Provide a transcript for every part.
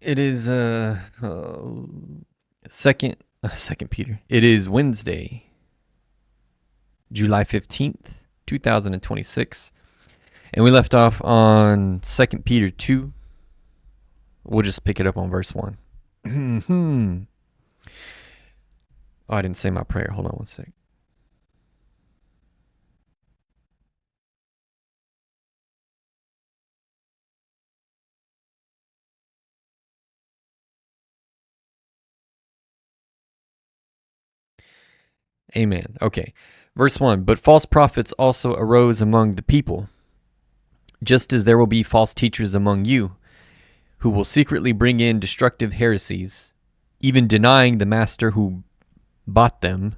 It is second second Peter. It is Wednesday, July 15th, 2026. And we left off on Second Peter 2. We'll just pick it up on verse 1. Oh, I didn't say my prayer. Hold on one sec. Amen. Okay. Verse 1. But false prophets also arose among the people, just as there will be false teachers among you, who will secretly bring in destructive heresies, even denying the master who bought them,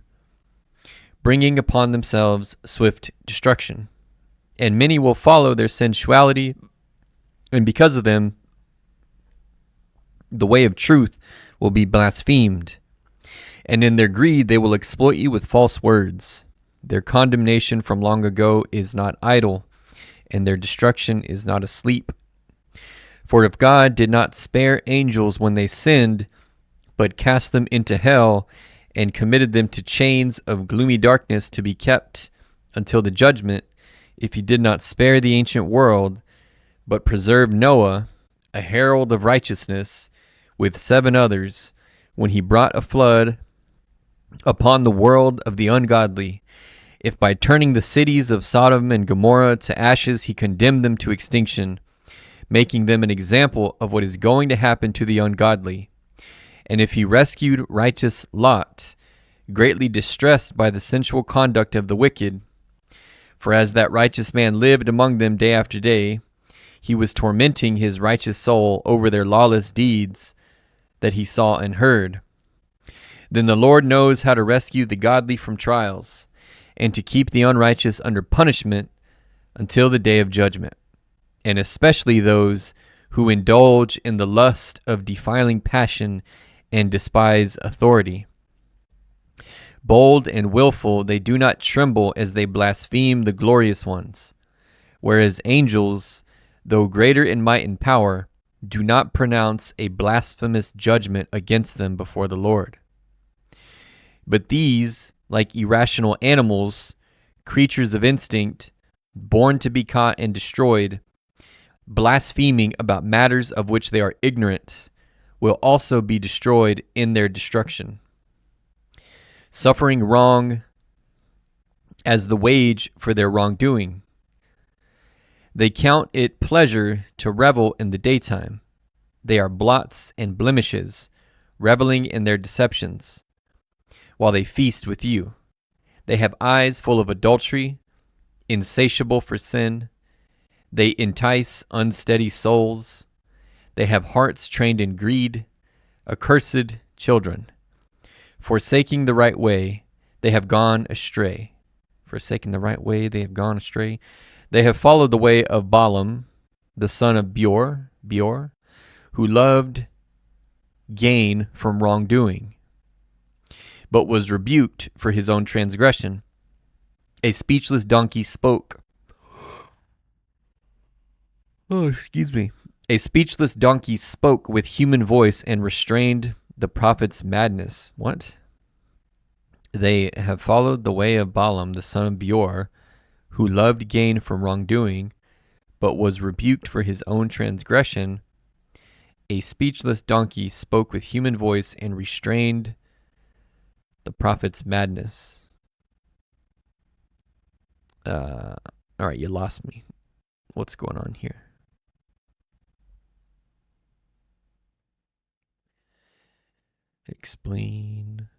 bringing upon themselves swift destruction. And many will follow their sensuality, and because of them, the way of truth will be blasphemed. And in their greed, they will exploit you with false words. Their condemnation from long ago is not idle, and their destruction is not asleep. For if God did not spare angels when they sinned, but cast them into hell and committed them to chains of gloomy darkness to be kept until the judgment, if he did not spare the ancient world, but preserved Noah, a herald of righteousness, with 7 others, when he brought a flood upon the world of the ungodly, if by turning the cities of Sodom and Gomorrah to ashes he condemned them to extinction, making them an example of what is going to happen to the ungodly. And if he rescued righteous Lot, greatly distressed by the sensual conduct of the wicked, for as that righteous man lived among them day after day, he was tormenting his righteous soul over their lawless deeds that he saw and heard. Then the Lord knows how to rescue the godly from trials, and to keep the unrighteous under punishment until the day of judgment, and especially those who indulge in the lust of defiling passion and despise authority. Bold and willful, they do not tremble as they blaspheme the glorious ones, whereas angels, though greater in might and power, do not pronounce a blasphemous judgment against them before the Lord. But these, like irrational animals, creatures of instinct, born to be caught and destroyed, blaspheming about matters of which they are ignorant, will also be destroyed in their destruction, suffering wrong as the wage for their wrongdoing. They count it pleasure to revel in the daytime. They are blots and blemishes, reveling in their deceptions, while they feast with you. They have eyes full of adultery, insatiable for sin. They entice unsteady souls. They have hearts trained in greed, accursed children. Forsaking the right way, they have gone astray. Forsaking the right way, they have gone astray. They have followed the way of Balaam, the son of Beor, who loved gain from wrongdoing, but was rebuked for his own transgression. A speechless donkey spoke. A speechless donkey spoke with human voice and restrained the prophet's madness. What? They have followed the way of Balaam, the son of Beor, who loved gain from wrongdoing, but was rebuked for his own transgression. A speechless donkey spoke with human voice and restrained the prophet's madness. All right, you lost me. What's going on here? Explain.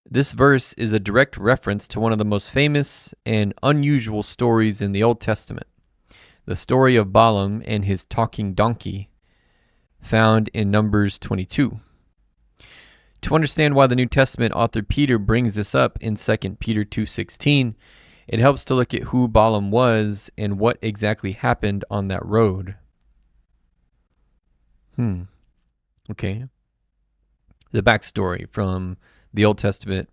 This verse is a direct reference to one of the most famous and unusual stories in the Old Testament, the story of Balaam and his talking donkey, found in Numbers 22. To understand why the New Testament author Peter brings this up in 2 Peter 2:16, it helps to look at who Balaam was and what exactly happened on that road. Okay. The backstory from the Old Testament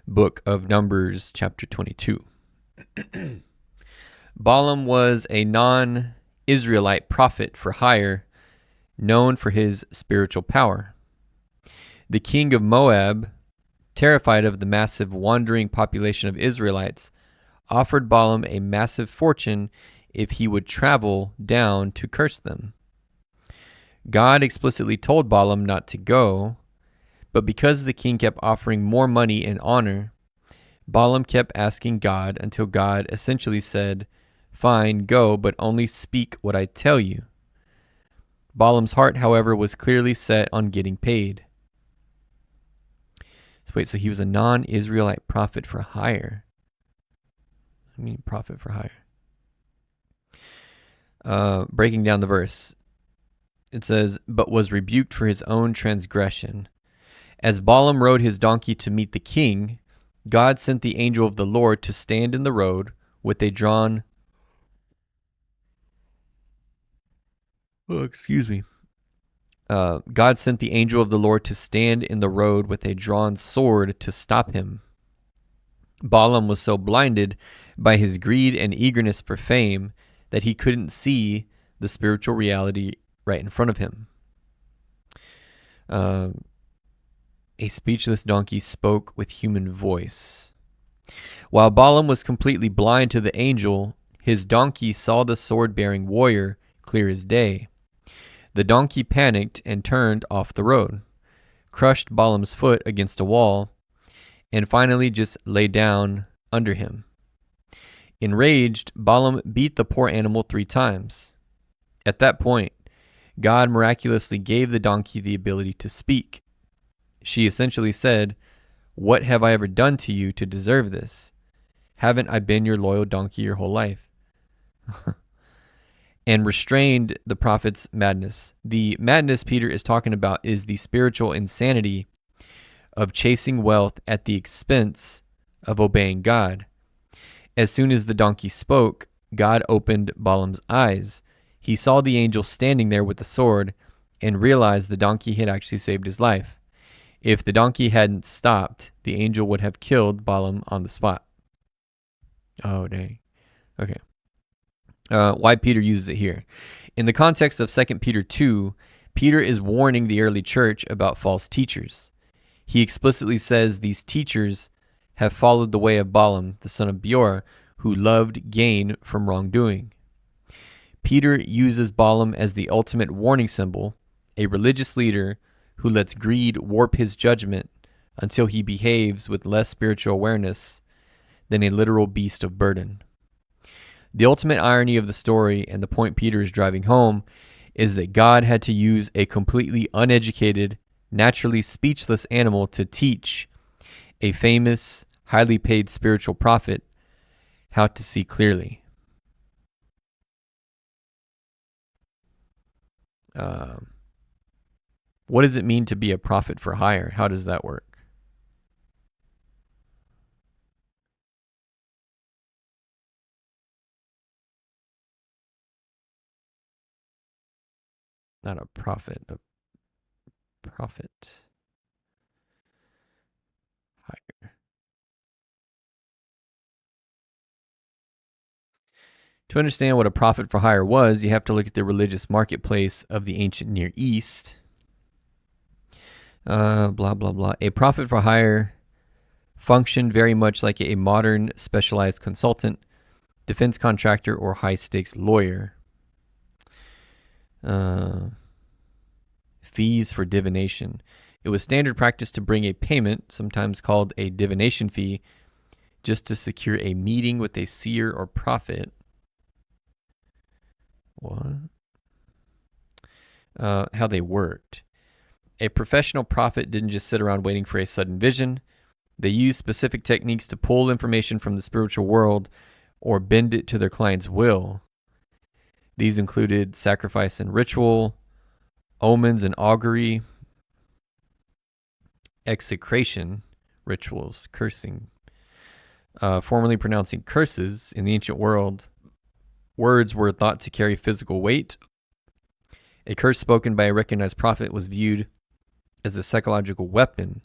book of Numbers, chapter 22. Balaam was a non-Israelite prophet for hire, known for his spiritual power. The king of Moab, terrified of the massive wandering population of Israelites, offered Balaam a massive fortune if he would travel down to curse them. God explicitly told Balaam not to go, but because the king kept offering more money and honor, Balaam kept asking God until God essentially said, "Fine, go, but only speak what I tell you." Balaam's heart, however, was clearly set on getting paid. So wait, so he was a non-Israelite prophet for hire. I mean, prophet for hire. Breaking down the verse, it says, "But was rebuked for his own transgression. As Balaam rode his donkey to meet the king, God sent the angel of the Lord to stand in the road with a drawn..." God sent the angel of the Lord to stand in the road with a drawn sword to stop him. Balaam was so blinded by his greed and eagerness for fame that he couldn't see the spiritual reality right in front of him. A speechless donkey spoke with human voice. While Balaam was completely blind to the angel, his donkey saw the sword-bearing warrior clear as day. The donkey panicked and turned off the road, crushed Balaam's foot against a wall, and finally just lay down under him. Enraged, Balaam beat the poor animal 3 times. At that point, God miraculously gave the donkey the ability to speak. She essentially said, "What have I ever done to you to deserve this? Haven't I been your loyal donkey your whole life?" And restrained the prophet's madness. The madness Peter is talking about is the spiritual insanity of chasing wealth at the expense of obeying God. As soon as the donkey spoke, God opened Balaam's eyes. He saw the angel standing there with the sword and realized the donkey had actually saved his life. If the donkey hadn't stopped, the angel would have killed Balaam on the spot. Oh, dang. Okay. Why Peter uses it here. In the context of 2 Peter 2, Peter is warning the early church about false teachers. He explicitly says these teachers have followed the way of Balaam, the son of Beor, who loved gain from wrongdoing. Peter uses Balaam as the ultimate warning symbol, a religious leader who lets greed warp his judgment until he behaves with less spiritual awareness than a literal beast of burden. The ultimate irony of the story, and the point Peter is driving home, is that God had to use a completely uneducated, naturally speechless animal to teach a famous, highly paid spiritual prophet how to see clearly. What does it mean to be a prophet for hire? How does that work? Not a prophet, a prophet hire. To understand what a prophet for hire was, you have to look at the religious marketplace of the ancient Near East. Blah, blah, blah. A prophet for hire functioned very much like a modern specialized consultant, defense contractor, or high-stakes lawyer. Fees for divination. It was standard practice to bring a payment, sometimes called a divination fee, just to secure a meeting with a seer or prophet. What? How they worked. A professional prophet didn't just sit around waiting for a sudden vision. They used specific techniques to pull information from the spiritual world or bend it to their client's will. These included sacrifice and ritual, omens and augury, execration, rituals, cursing, formally pronouncing curses. In the ancient world, words were thought to carry physical weight. A curse spoken by a recognized prophet was viewed as a psychological weapon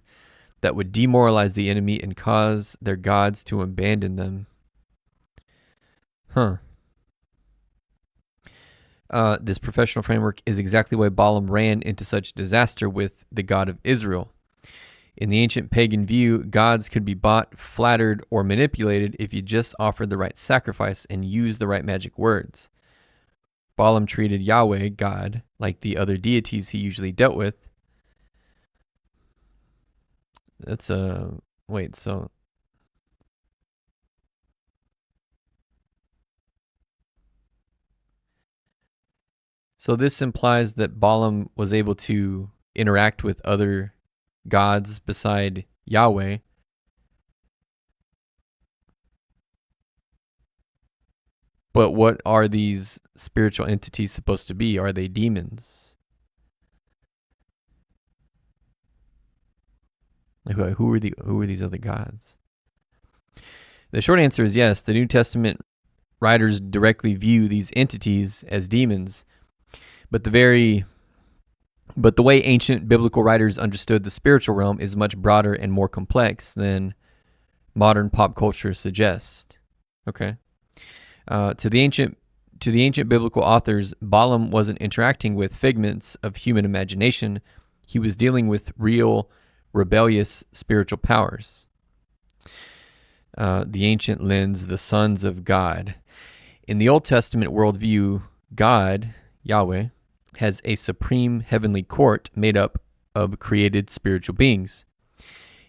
that would demoralize the enemy and cause their gods to abandon them. This professional framework is exactly why Balaam ran into such disaster with the God of Israel. In the ancient pagan view, gods could be bought, flattered, or manipulated if you just offered the right sacrifice and used the right magic words. Balaam treated Yahweh, God, like the other deities he usually dealt with. That's wait, so this implies that Balaam was able to interact with other gods beside Yahweh. But what are these spiritual entities supposed to be? Are they demons? Who are these other gods? The short answer is yes. The New Testament writers directly view these entities as demons, but the way ancient biblical writers understood the spiritual realm is much broader and more complex than modern pop culture suggests. Okay. To the ancient biblical authors, Balaam wasn't interacting with figments of human imagination. He was dealing with real, rebellious spiritual powers. The ancient lens, the sons of God. In the Old Testament worldview, God, Yahweh, has a supreme heavenly court made up of created spiritual beings.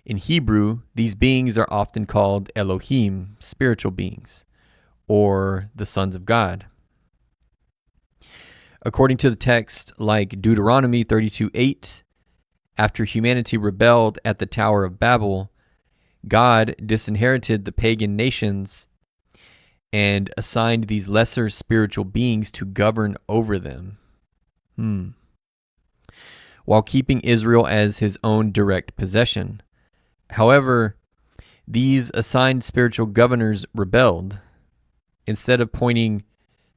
In Hebrew, these beings are often called Elohim, spiritual beings, or the sons of God. According to the text like Deuteronomy 32:8, after humanity rebelled at the Tower of Babel, God disinherited the pagan nations and assigned these lesser spiritual beings to govern over them, while keeping Israel as his own direct possession. However, these assigned spiritual governors rebelled. Instead of pointing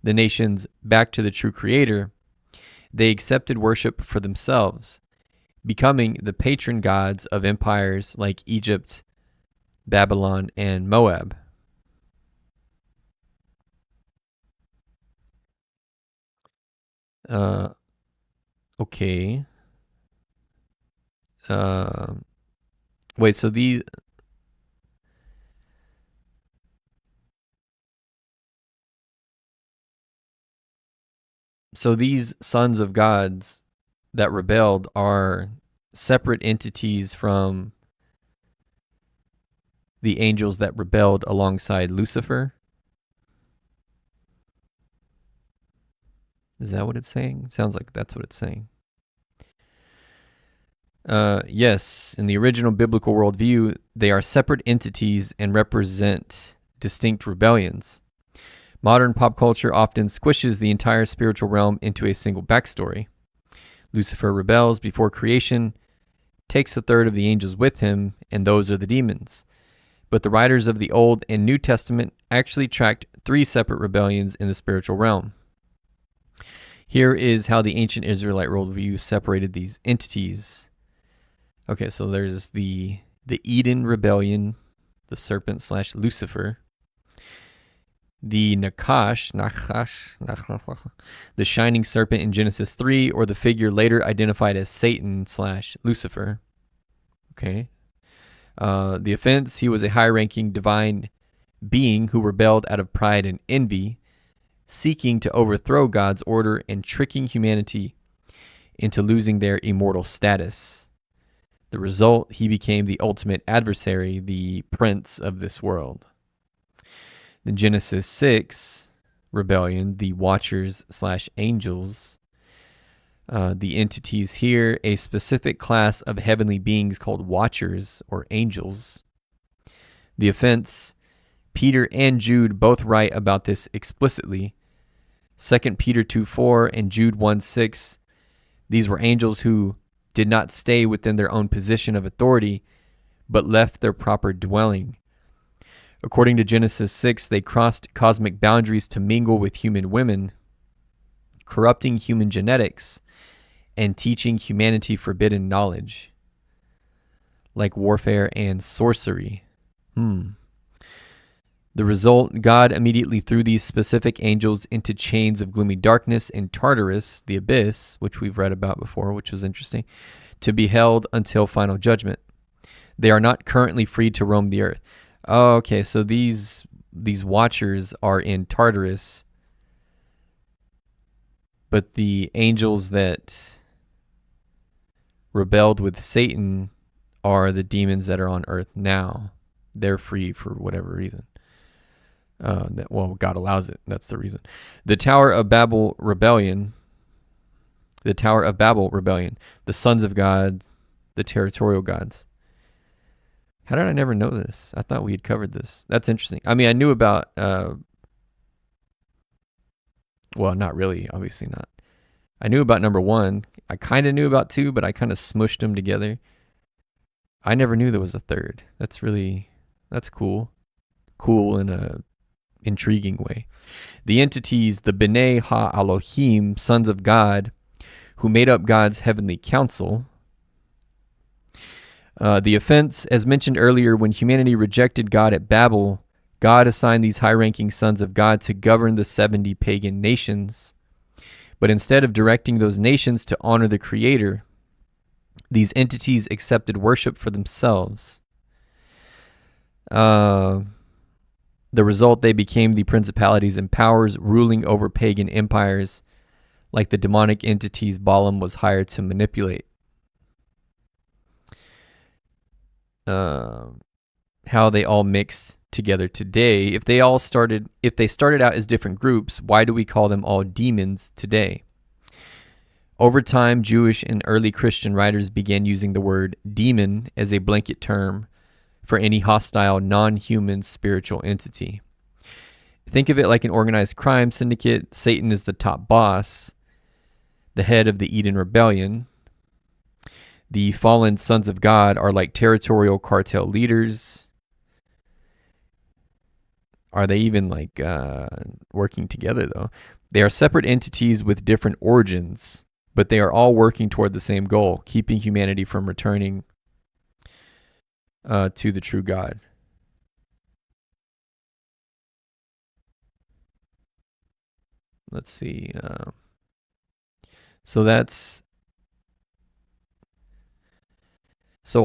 the nations back to the true Creator, they accepted worship for themselves, becoming the patron gods of empires like Egypt, Babylon, and Moab. Okay. Wait, so these... So these sons of gods that rebelled are separate entities from the angels that rebelled alongside Lucifer? Is that what it's saying? Sounds like that's what it's saying. Yes, in the original biblical worldview, they are separate entities and represent distinct rebellions. Modern pop culture often squishes the entire spiritual realm into a single backstory. Lucifer rebels before creation, takes a third of the angels with him, and those are the demons. But the writers of the Old and New Testament actually tracked 3 separate rebellions in the spiritual realm. Here is how the ancient Israelite worldview separated these entities. Okay, so there's the Eden rebellion, the serpent / Lucifer. The Nachash, the shining serpent in Genesis 3, or the figure later identified as Satan / Lucifer. Okay. The offense, he was a high-ranking divine being who rebelled out of pride and envy, seeking to overthrow God's order and tricking humanity into losing their immortal status. The result, he became the ultimate adversary, the prince of this world. The Genesis 6 rebellion, the Watchers / angels, the entities here, a specific class of heavenly beings called Watchers or angels. The offense, Peter and Jude both write about this explicitly. 2 Peter 2:4 and Jude 1:6, these were angels who did not stay within their own position of authority, but left their proper dwelling. According to Genesis 6, they crossed cosmic boundaries to mingle with human women, corrupting human genetics and teaching humanity forbidden knowledge, like warfare and sorcery. The result, God immediately threw these specific angels into chains of gloomy darkness in Tartarus, the abyss, which we've read about before, which was interesting, to be held until final judgment. They are not currently free to roam the earth. Oh, okay, so these watchers are in Tartarus, but the angels that rebelled with Satan are the demons that are on earth now. They're free for whatever reason. God allows it. That's the reason. The Tower of Babel rebellion, the sons of God, the territorial gods. How did I never know this? I thought we had covered this. That's interesting. I mean, I knew about, not really, obviously not. I knew about number 1. I kind of knew about 2, but I kind of smushed them together. I never knew there was a third. That's cool. Cool in a intriguing way. The entities, the B'nai Ha-Elohim, sons of God, who made up God's heavenly council. The offense, as mentioned earlier, when humanity rejected God at Babel, God assigned these high-ranking sons of God to govern the 70 pagan nations. But instead of directing those nations to honor the Creator, these entities accepted worship for themselves. The result, they became the principalities and powers ruling over pagan empires, like the demonic entities Balaam was hired to manipulate. How they all mix together today. If they started out as different groups, why do we call them all demons today? Over time, Jewish and early Christian writers began using the word demon as a blanket term for any hostile, non-human spiritual entity. Think of it like an organized crime syndicate. Satan is the top boss, the head of the Eden Rebellion. The fallen sons of God are like territorial cartel leaders. Are they even working together, though? They are separate entities with different origins, but they are all working toward the same goal, keeping humanity from returning to the true God. Let's see. So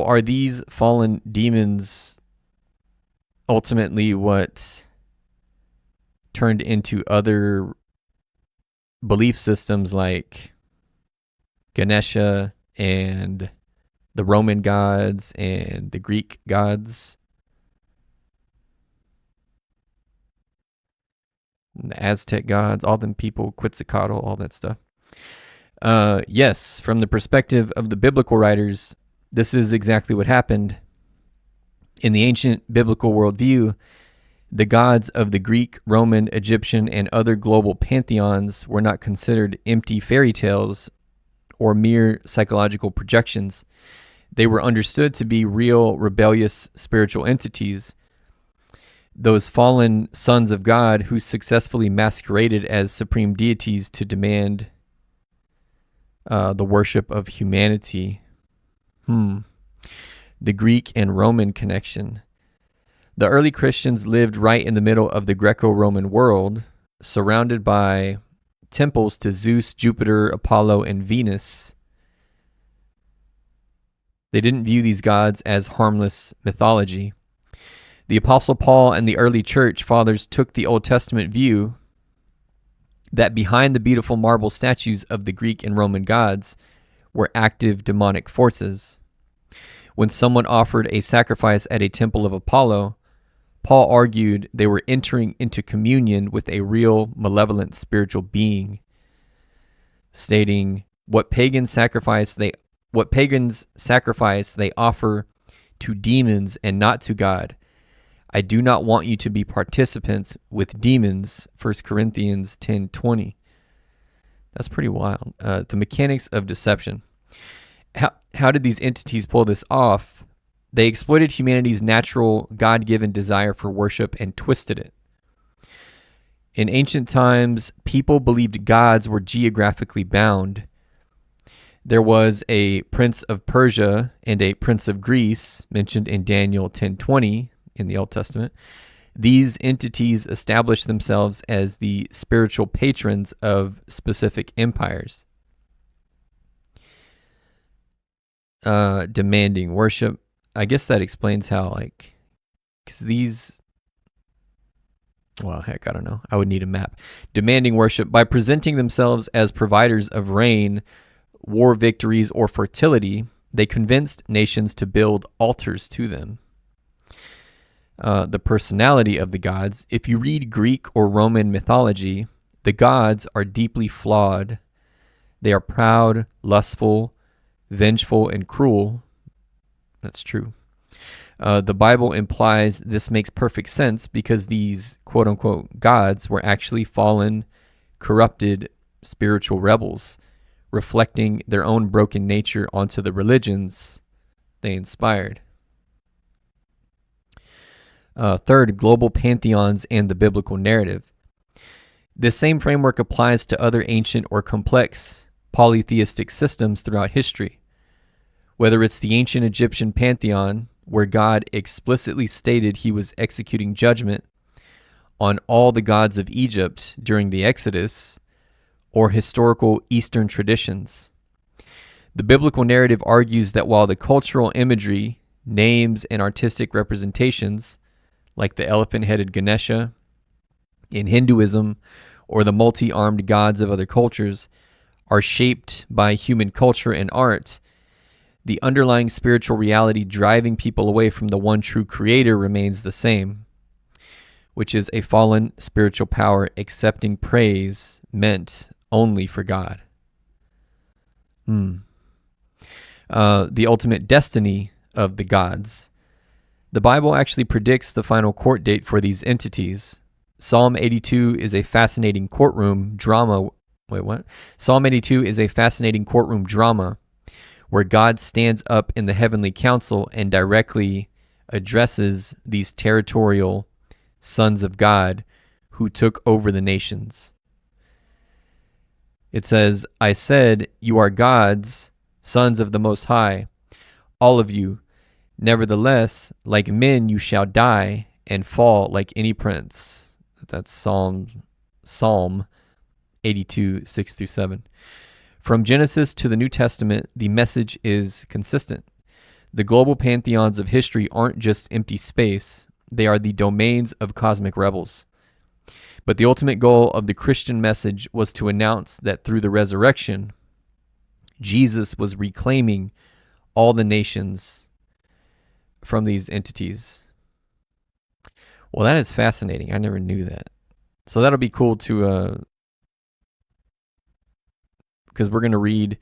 are these fallen demons ultimately what turned into other belief systems like Ganesha and the Roman gods and the Greek gods, and the Aztec gods, all them people, Quetzalcoatl, all that stuff? Yes, from the perspective of the biblical writers, this is exactly what happened. In the ancient biblical worldview, the gods of the Greek, Roman, Egyptian, and other global pantheons were not considered empty fairy tales or mere psychological projections. They were understood to be real, rebellious spiritual entities, those fallen sons of God who successfully masqueraded as supreme deities to demand the worship of humanity. The Greek and Roman connection. The early Christians lived right in the middle of the Greco-Roman world, surrounded by temples to Zeus, Jupiter, Apollo, and Venus. They didn't view these gods as harmless mythology. The Apostle Paul and the early church fathers took the Old Testament view that behind the beautiful marble statues of the Greek and Roman gods were active demonic forces. When someone offered a sacrifice at a temple of Apollo, Paul argued they were entering into communion with a real malevolent spiritual being, stating, what pagans sacrifice they offer to demons and not to God. I do not want you to be participants with demons, 1 Corinthians 10:20. That's pretty wild. The mechanics of deception. How did these entities pull this off? They exploited humanity's natural, God-given desire for worship and twisted it. In ancient times, people believed gods were geographically bound. There was a prince of Persia and a prince of Greece, mentioned in Daniel 10:20 in the Old Testament. These entities establish themselves as the spiritual patrons of specific empires, demanding worship. I guess that explains how, like, because these, well, heck, I don't know. I would need a map. Demanding worship by presenting themselves as providers of rain, war victories, or fertility, they convinced nations to build altars to them. The personality of the gods. If you read Greek or Roman mythology, the gods are deeply flawed. They are proud, lustful, vengeful, and cruel. That's true. The Bible implies this makes perfect sense because these quote-unquote gods were actually fallen, corrupted spiritual rebels, reflecting their own broken nature onto the religions they inspired. Third, global pantheons and the biblical narrative. This same framework applies to other ancient or complex polytheistic systems throughout history. Whether it's the ancient Egyptian pantheon, where God explicitly stated he was executing judgment on all the gods of Egypt during the Exodus, or historical Eastern traditions. The biblical narrative argues that while the cultural imagery, names, and artistic representations, like the elephant-headed Ganesha in Hinduism or the multi-armed gods of other cultures, are shaped by human culture and art, the underlying spiritual reality driving people away from the one true creator remains the same, which is a fallen spiritual power accepting praise meant only for God. The ultimate destiny of the gods. The Bible actually predicts the final court date for these entities. Psalm 82 is a fascinating courtroom drama. Wait, what? Psalm 82 is a fascinating courtroom drama where God stands up in the heavenly council and directly addresses these territorial sons of God who took over the nations. It says, I said, you are gods, sons of the Most High, all of you. Nevertheless, like men you shall die and fall like any prince. That's Psalm 82, 6-7. From Genesis to the New Testament, the message is consistent. The global pantheons of history aren't just empty space. They are the domains of cosmic rebels. But the ultimate goal of the Christian message was to announce that through the resurrection, Jesus was reclaiming all the nations from these entities. Well, that is fascinating. I never knew that. So that'll be cool to, because we're going to read,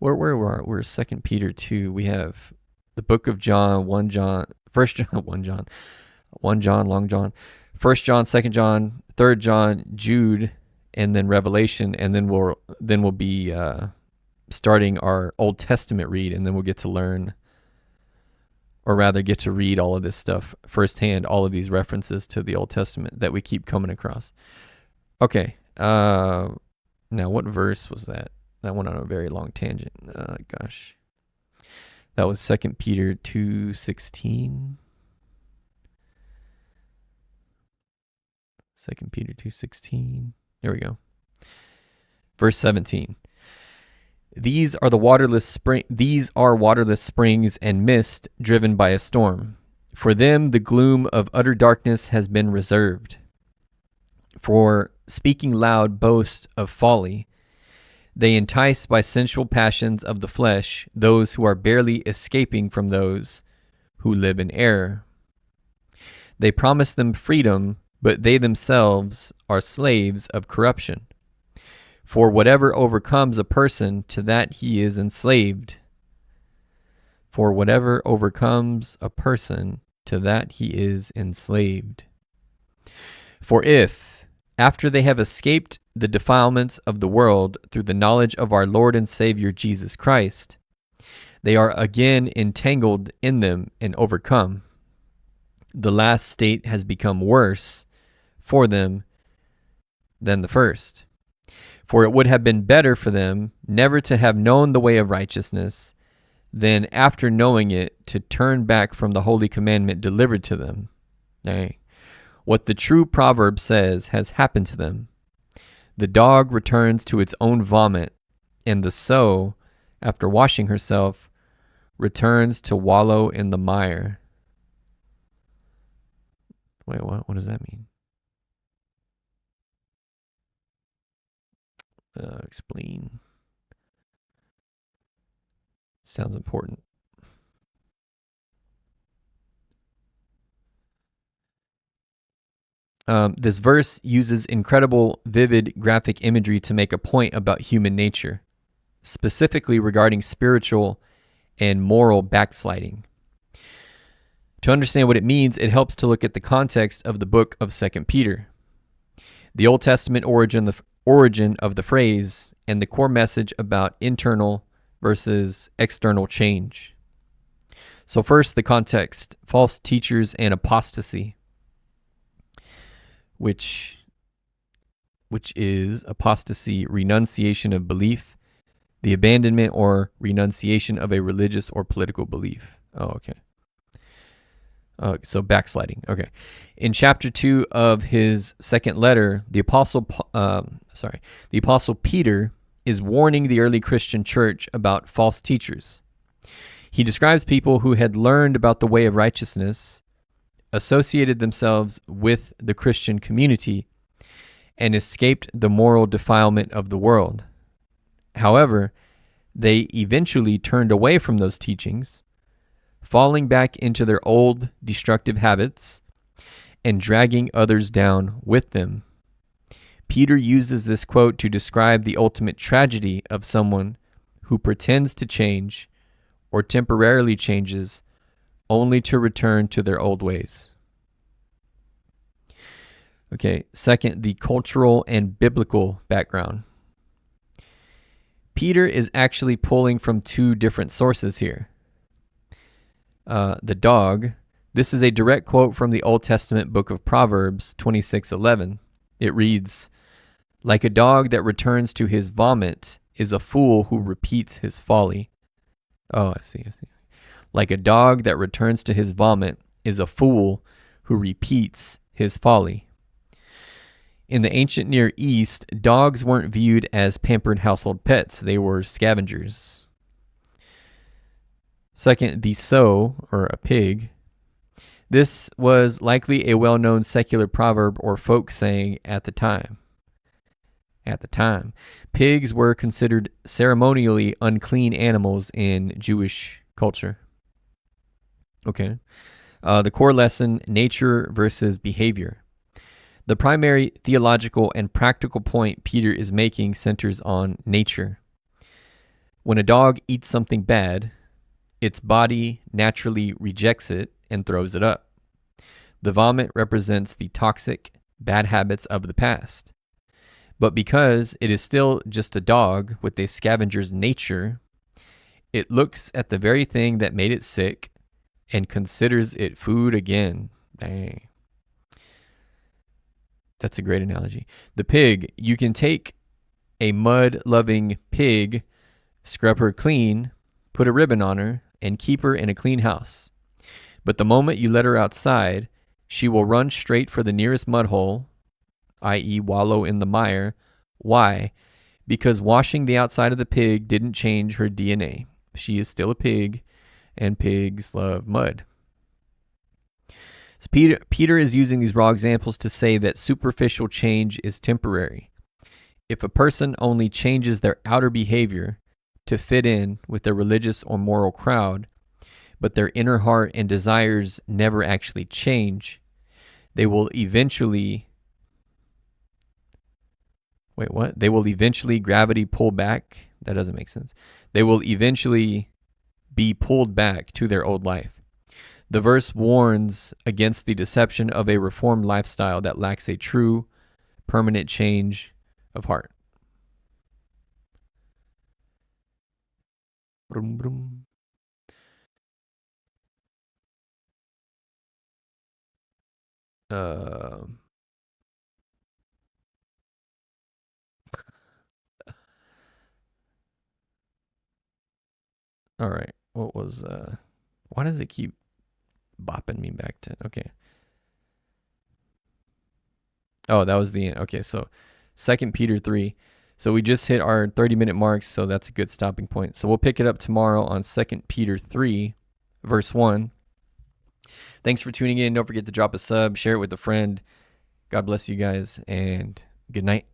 we're 2 Peter 2. We have the book of John, 1 John, 1 John, 1 John, 1 John, long John, 1 John, 2 John, 3 John, Jude, and then Revelation. And then we'll be starting our Old Testament read, and then we'll get to learn, or rather get to read all of this stuff firsthand, all of these references to the Old Testament that we keep coming across. Okay. Now, what verse was that? That went on a very long tangent. Gosh. That was 2 Peter 2:16. 2 Peter 2:16. There we go. Verse 17. These are waterless springs and mist driven by a storm. For them the gloom of utter darkness has been reserved. For speaking loud boast of folly, they entice by sensual passions of the flesh those who are barely escaping from those who live in error. They promise them freedom, but they themselves are slaves of corruption. For whatever overcomes a person, to that he is enslaved. For whatever overcomes a person, to that he is enslaved. For if, after they have escaped the defilements of the world through the knowledge of our Lord and Savior Jesus Christ, they are again entangled in them and overcome, the last state has become worse for them than the first. For it would have been better for them never to have known the way of righteousness than after knowing it to turn back from the holy commandment delivered to them. Nay, What the true proverb says has happened to them. The dog returns to its own vomit, and the sow, after washing herself, returns to wallow in the mire. Wait, what? What does that mean? Explain. Sounds important. This verse uses incredible, vivid graphic imagery to make a point about human nature, specifically regarding spiritual and moral backsliding. To understand what it means, it helps to look at the context of the book of 2 Peter. The Old Testament origin of the phrase and the core message about internal versus external change. So first, the context: false teachers and apostasy, which is apostasy, renunciation of belief, the abandonment or renunciation of a religious or political belief. Oh, okay. So backsliding. Okay. In chapter 2 of his second letter, the apostle Peter is warning the early Christian church about false teachers. He describes people who had learned about the way of righteousness, associated themselves with the Christian community, and escaped the moral defilement of the world. However, they eventually turned away from those teachings, falling back into their old destructive habits and dragging others down with them. Peter uses this quote to describe the ultimate tragedy of someone who pretends to change or temporarily changes only to return to their old ways. Okay, second, the cultural and biblical background. Peter is actually pulling from two different sources here. The dog. This is a direct quote from the Old Testament book of Proverbs 26:11. It reads, "Like a dog that returns to his vomit is a fool who repeats his folly." Oh, I see. Like a dog that returns to his vomit is a fool who repeats his folly. In the ancient Near East, dogs weren't viewed as pampered household pets. They were scavengers. Second, the sow, or a pig. This was likely a well-known secular proverb or folk saying at the time. Pigs were considered ceremonially unclean animals in Jewish culture. Okay. The core lesson: nature versus behavior. The primary theological and practical point Peter is making centers on nature. When a dog eats something bad, its body naturally rejects it and throws it up. The vomit represents the toxic, bad habits of the past. But because it is still just a dog with a scavenger's nature, it looks at the very thing that made it sick and considers it food again. Dang. That's a great analogy. The pig: you can take a mud-loving pig, scrub her clean, put a ribbon on her, and keep her in a clean house. But the moment you let her outside, she will run straight for the nearest mud hole, i.e. wallow in the mire. Why? Because washing the outside of the pig didn't change her DNA. She is still a pig, and pigs love mud. So Peter is using these raw examples to say that superficial change is temporary. If a person only changes their outer behavior to fit in with their religious or moral crowd, but their inner heart and desires never actually change, they will eventually They will eventually gravity pull back. That doesn't make sense. They will eventually be pulled back to their old life. The verse warns against the deception of a reformed lifestyle that lacks a true, permanent change of heart. Brum, brum. All right. What was why does it keep bopping me back to okay. Oh, that was the end. Okay, so 2 Peter 3. So we just hit our 30-minute mark, so that's a good stopping point. So we'll pick it up tomorrow on 2 Peter 3, verse 1. Thanks for tuning in. Don't forget to drop a sub, share it with a friend. God bless you guys, and good night.